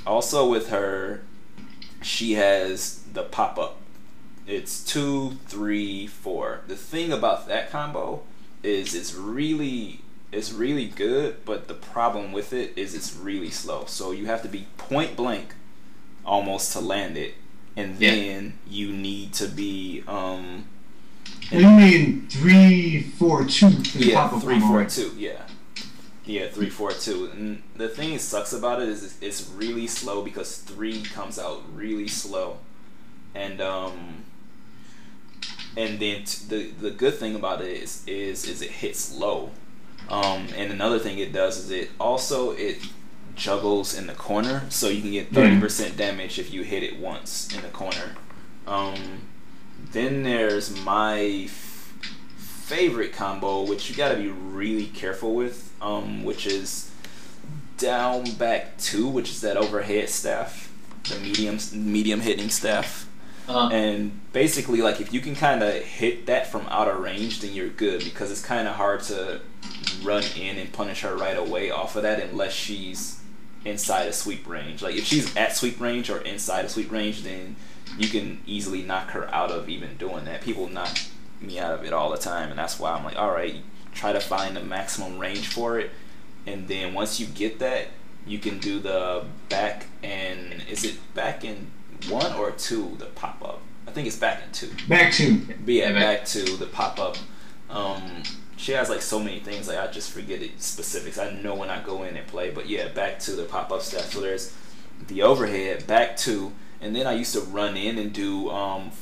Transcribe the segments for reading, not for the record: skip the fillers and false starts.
Also with her, she has the pop up. It's 2, 3, 4. The thing about that combo is it's really good, but the problem with it is it's really slow. So you have to be point blank almost to land it, and Yeah. then you need to be You mean 3-4-2 for the yeah, pop up three combo, four right? two yeah. Yeah, 3, 4, 2. And the thing that sucks about it is it's really slow because 3 comes out really slow, and then the good thing about it is it hits low. And another thing it does is it juggles in the corner, so you can get thirty Yeah. percent damage if you hit it once in the corner. Um, then there's my favorite combo, which you gotta be really careful with, which is down back 2, which is that overhead staff, the medium hitting staff. Uh, And basically, like if you can kind of hit that from out of range, then you're good because it's kind of hard to run in and punish her right away off of that unless she's inside a sweep range. Like if she's at sweep range or inside a sweep range, then you can easily knock her out of even doing that. People knock me out of it all the time, and that's why I'm like, all right, try to find the maximum range for it, and then once you get that, you can do the back and is it back in 1 or 2 the pop up? I think it's back in 2. Back two. But yeah, yeah, back to the pop up. She has like so many things, like I just forget the specifics. I know when I go in and play, but yeah, back to the pop up stuff. So there's the overhead, back to, and then I used to run in and do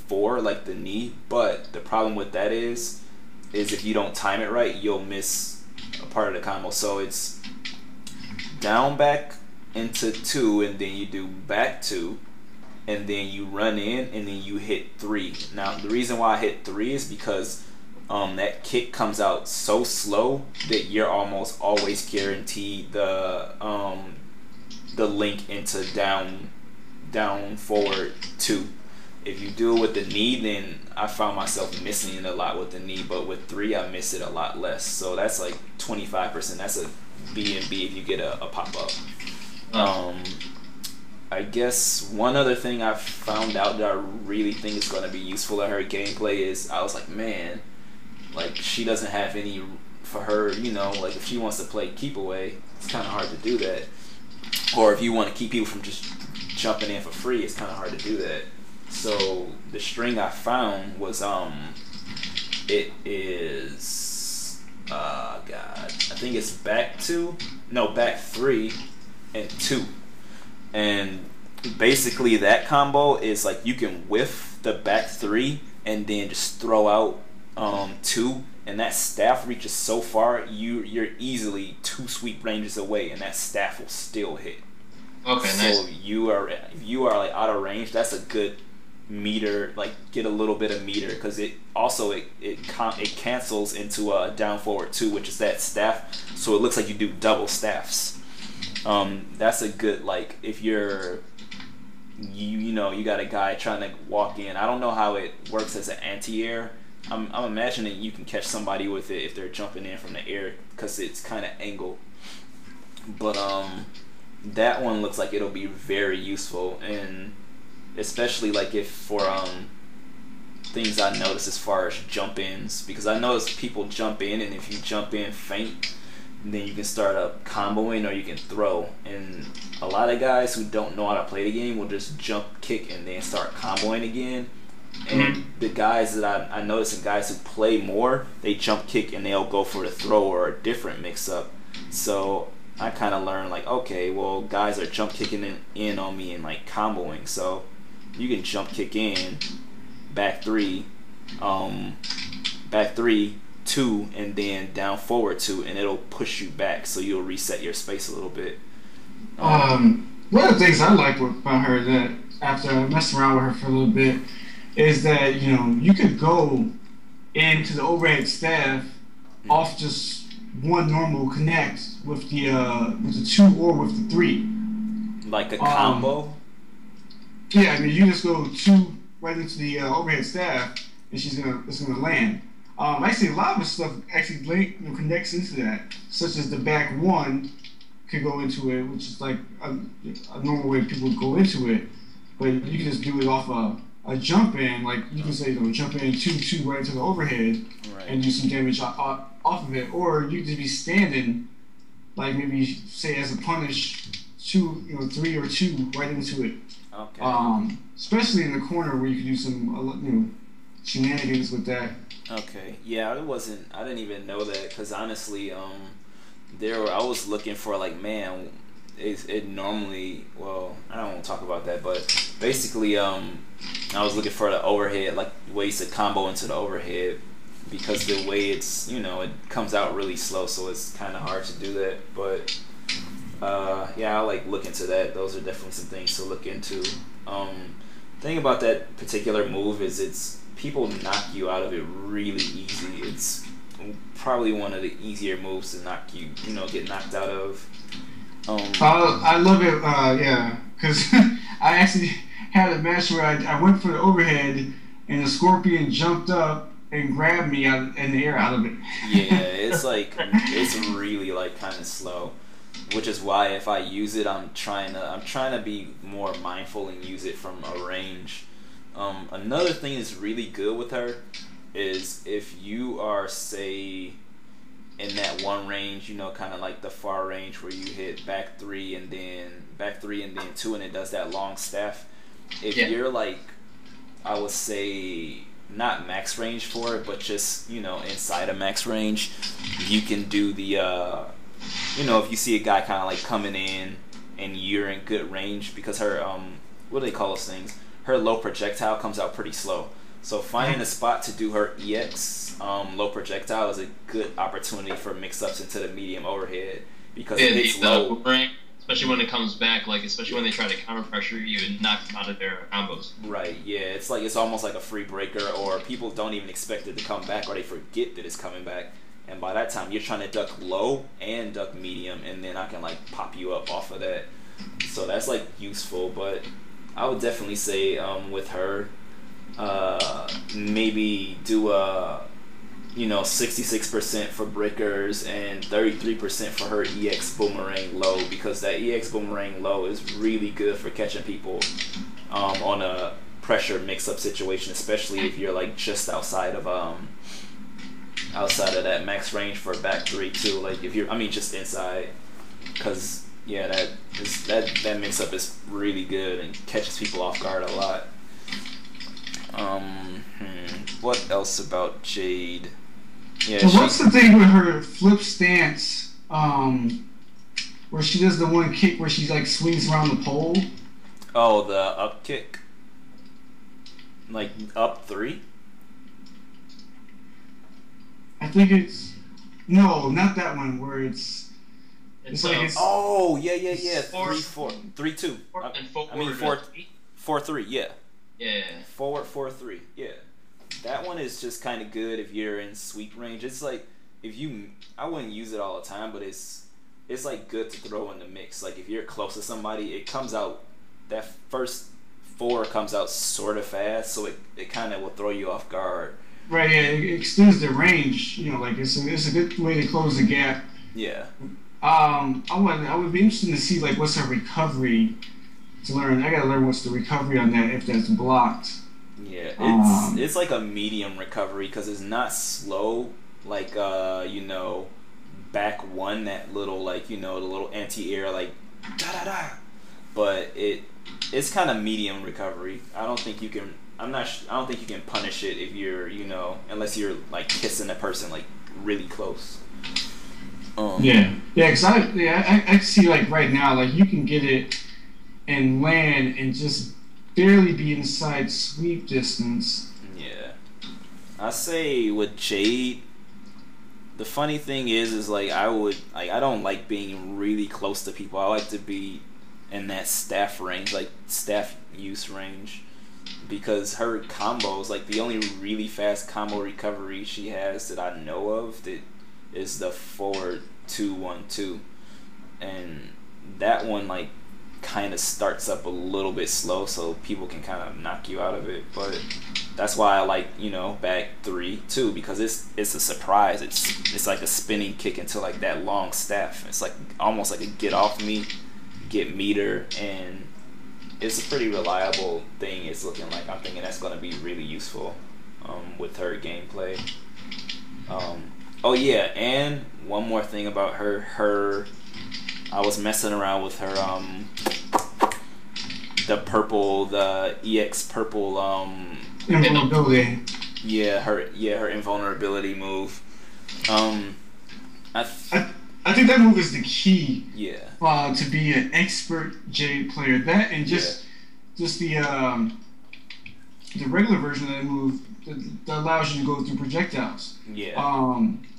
4 like the knee. But the problem with that is if you don't time it right, you'll miss a part of the combo. So it's down back into 2, and then you do back 2, and then you run in, and then you hit 3. Now the reason why I hit 3 is because that kick comes out so slow that you're almost always guaranteed the link into down forward 2. If you do it with the knee, then I found myself missing it a lot with the knee, but with 3 I miss it a lot less. So that's like 25%. That's a B and B if you get a pop up. uh, Um, I guess one other thing I found out that I really think is going to be useful in her gameplay is I was like, man, like she doesn't have any for her, like if she wants to play keep away, it's kind of hard to do that. Or if you want to keep people from just jumping in for free, it's kind of hard to do that. So the string I found was it is God, I think it's back 3 and 2. And basically that combo is like you can whiff the back 3 and then just throw out 2, and that staff reaches so far you're easily 2 sweep ranges away, and that staff will still hit. okay, So nice. if you are like out of range, that's a good meter, like get a little bit of meter, because it also it cancels into a down forward 2, which is that staff, so it looks like you do double staffs. That's a good, like if you got a guy trying to walk in. I don't know how it works as an anti-air. I'm imagining you can catch somebody with it if they're jumping in from the air because it's kind of angled. But that one looks like it'll be very useful, and especially like if for things I notice as far as jump ins, because I notice people jump in, and if you jump in faint, then you can start up comboing or you can throw. And a lot of guys who don't know how to play the game will just jump kick and then start comboing again. And the guys that I notice, and guys who play more, they jump kick and they'll go for the throw or a different mix up. So I kind of learned like, okay, well guys are jump kicking in on me and like comboing, so you can jump kick in back 3, um, back 3, 2, and then down forward 2, and it'll push you back, so you'll reset your space a little bit. One of the things I like about her that after messing around with her for a little bit is that you could go into the overhead staff off just one normal connect with the 2 or with the 3. Like a Um, combo. yeah, I mean you just go 2 right into the overhead staff, and it's gonna land. Actually, a lot of the stuff actually connects into that, such as the back 1 could go into it, which is like a normal way people go into it. But you can just do it off a jump in, like you can say, jump in 2-2 right into the overhead Right. and do some damage off of it. Or you could just be standing, like maybe say as a punish, 3 or 2 right into it. Okay. Especially in the corner where you could do some, shenanigans with that. Okay. Yeah, I didn't even know that because honestly, I was looking for like, man, it normally. Well, I don't want to talk about that, but basically, I was looking for the overhead, like ways to combo into the overhead because the way it's, it comes out really slow, so it's kind of hard to do that. But yeah, I like look into that. Those are definitely some things to look into. Thing about that particular move is it's people knock you out of it really easy. It's probably one of the easier moves to knock you, get knocked out of. I love it, yeah, because I actually had a match where I went for the overhead and the scorpion jumped up and grabbed me in the air out of it. Yeah, it's like it's really like kind of slow, which is why if I use it, I'm trying to be more mindful and use it from a range. Another thing that's really good with her is if you are, say, in that one range, kind of like the far range where you hit back three and then 2 and it does that long staff. If you're like, I would say not max range for it, but just, inside of max range, you can do the, if you see a guy kind of like coming in and you're in good range because her, what do they call those things? Her low projectile comes out pretty slow. So finding a spot to do her EX low projectile is a good opportunity for mix-ups into the medium overhead because it hits low. Boomerang, especially when it comes back, especially when they try to counter pressure you and knock them out of their combos. Right, yeah. It's almost like a free breaker, or people don't even expect it to come back, or they forget that it's coming back. And by that time, you're trying to duck low and duck medium, and then I can pop you up off of that. So that's useful, but I would definitely say with her, maybe do 66% for breakers and 33% for her EX boomerang low, because that EX boomerang low is really good for catching people on a pressure mix-up situation, especially if you're just outside of that max range for back 3 too. If you're, just inside, because that mix-up is really good and catches people off guard a lot. What else about Jade? Yeah. So what's the thing with her flip stance? Where she does the one kick where she swings around the pole. Oh, the up kick. Up 3. I think it's not that one where it's. Oh yeah. 4-4, 3-2. And forward, 4-3. Yeah. Yeah. Forward 4-3. Yeah. That one is just kind of good if you're in sweep range. It's I wouldn't use it all the time, but it's good to throw in the mix. If you're close to somebody, it comes out, that first 4 comes out sort of fast, so it kind of will throw you off guard. Right, yeah, it extends the range. It's a good way to close the gap. Yeah. I would be interested to see what's her recovery to learn. I gotta learn what's the recovery on that if that's blocked. Yeah, it's like a medium recovery because it's not slow back 1, that little the little anti-air da da da, but it's kind of medium recovery. I don't think you can punish it if you're unless you're kissing a person really close. Because I see right now you can get it and land and just barely be inside sweep distance. Yeah, I say with Jade, the funny thing is I don't like being really close to people. I like to be in that staff range, staff use range, because her combos, the only really fast combo recovery she has that I know of that is the forward 2-1-2, and that one kind of starts up a little bit slow, so people can kind of knock you out of it. But That's why I like, back 3 too, because it's a surprise. It's like a spinning kick into like that long staff. It's like almost like a get off me, get meter, and it's a pretty reliable thing. It's looking like I'm thinking that's going to be really useful with her gameplay. Oh yeah, and one more thing about her. I was messing around with her the EX purple invulnerability. Yeah, her invulnerability move. I think that move is the key. Yeah. To be an expert Jade player. That and just the regular version of that move that allows you to go through projectiles. Yeah.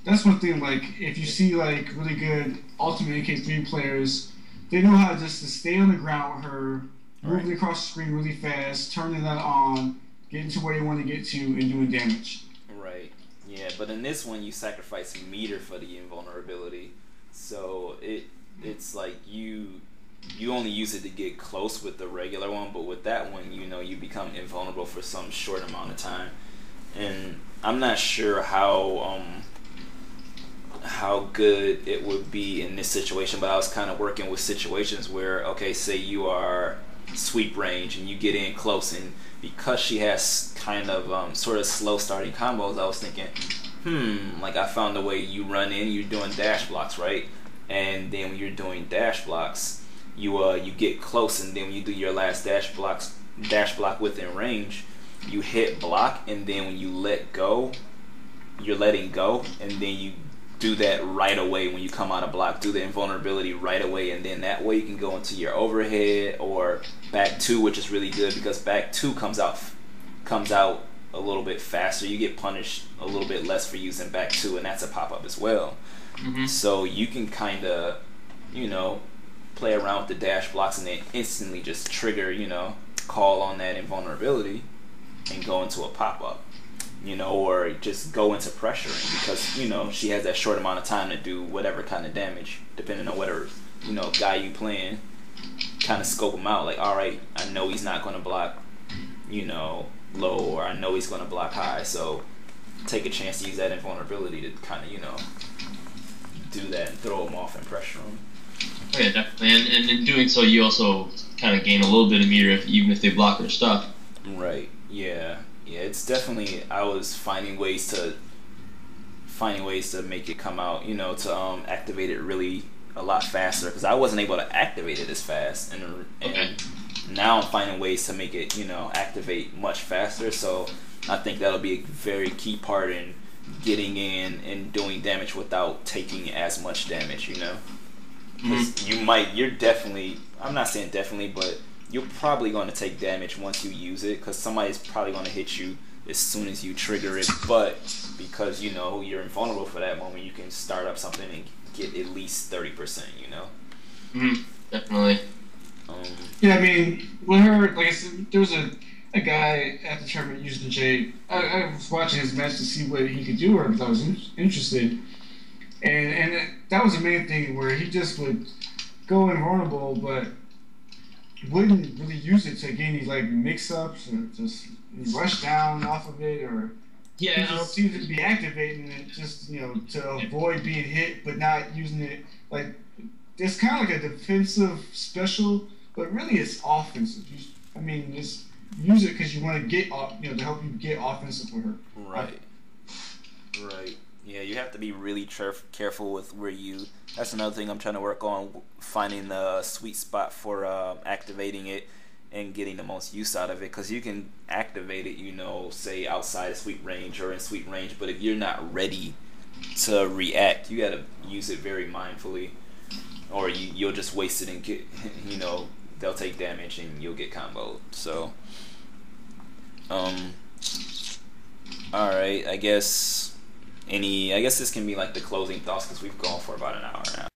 That's one thing. Like if you see like really good Ultimate AK3 players, they know how just to stay on the ground with her, moving across the screen really fast, turning that on, getting to where you want to get to, and doing damage. Right. Yeah, but in this one you sacrifice meter for the invulnerability, so it's like you only use it to get close with the regular one, but with that one, you become invulnerable for some short amount of time. And I'm not sure how good it would be in this situation, but I was kind of working with situations where, okay, say you are sweep range and you get in close, and because she has kind of sort of slow starting combos, I was thinking, like I found a way. You run in, you're doing dash blocks, right? And then when you're doing dash blocks, you get close, and then when you do your last dash block within range, you hit block, and then when you let go, you're letting go, and then you do that right away when you come out of block. Do the invulnerability right away, and then that way you can go into your overhead or back 2, which is really good because back 2 comes out a little bit faster. You get punished a little bit less for using back 2, and that's a pop-up as well. Mm-hmm. So you can kind of, play around with the dash blocks and then instantly just trigger, call on that invulnerability and go into a pop-up, or just go into pressuring because, she has that short amount of time to do whatever kind of damage, depending on whatever, guy you playing. Kind of scope him out, like, all right, I know he's not going to block, low, or I know he's going to block high, so take a chance to use that invulnerability to kind of, do that and throw him off and pressure him. Oh, yeah, definitely. And in doing so, you also kind of gain a little bit of meter even if they block their stuff. Right. Yeah. Yeah. It's definitely. I was finding ways to make it come out. To activate it really a lot faster because I wasn't able to activate it as fast, and now I'm finding ways to make it activate much faster. So I think that'll be a very key part in getting in and doing damage without taking as much damage. You're definitely, I'm not saying definitely, but you're probably going to take damage once you use it because somebody's probably going to hit you as soon as you trigger it, but because you're invulnerable for that moment, you can start up something and get at least 30%, Definitely. Yeah, I mean, with her, like I said, there was a guy at the tournament using the Jade. I was watching his match to see what he could do, or because I was interested. And that was the main thing where he just would go invulnerable, but wouldn't really use it to gain these like mix-ups or just rush down off of it, or he just seems to be activating it just to avoid being hit, but not using it like it's kind of like a defensive special, but really it's offensive. Just use it because you want to get to help you get offensive with her. Right. Yeah, you have to be really careful with where you. That's another thing I'm trying to work on, finding the sweet spot for activating it and getting the most use out of it. Because you can activate it, say outside of sweep range or in sweep range, but if you're not ready to react, you got to use it very mindfully, or you'll just waste it and get, they'll take damage and you'll get comboed. So, all right, I guess this can be like the closing thoughts because we've gone for about an hour now.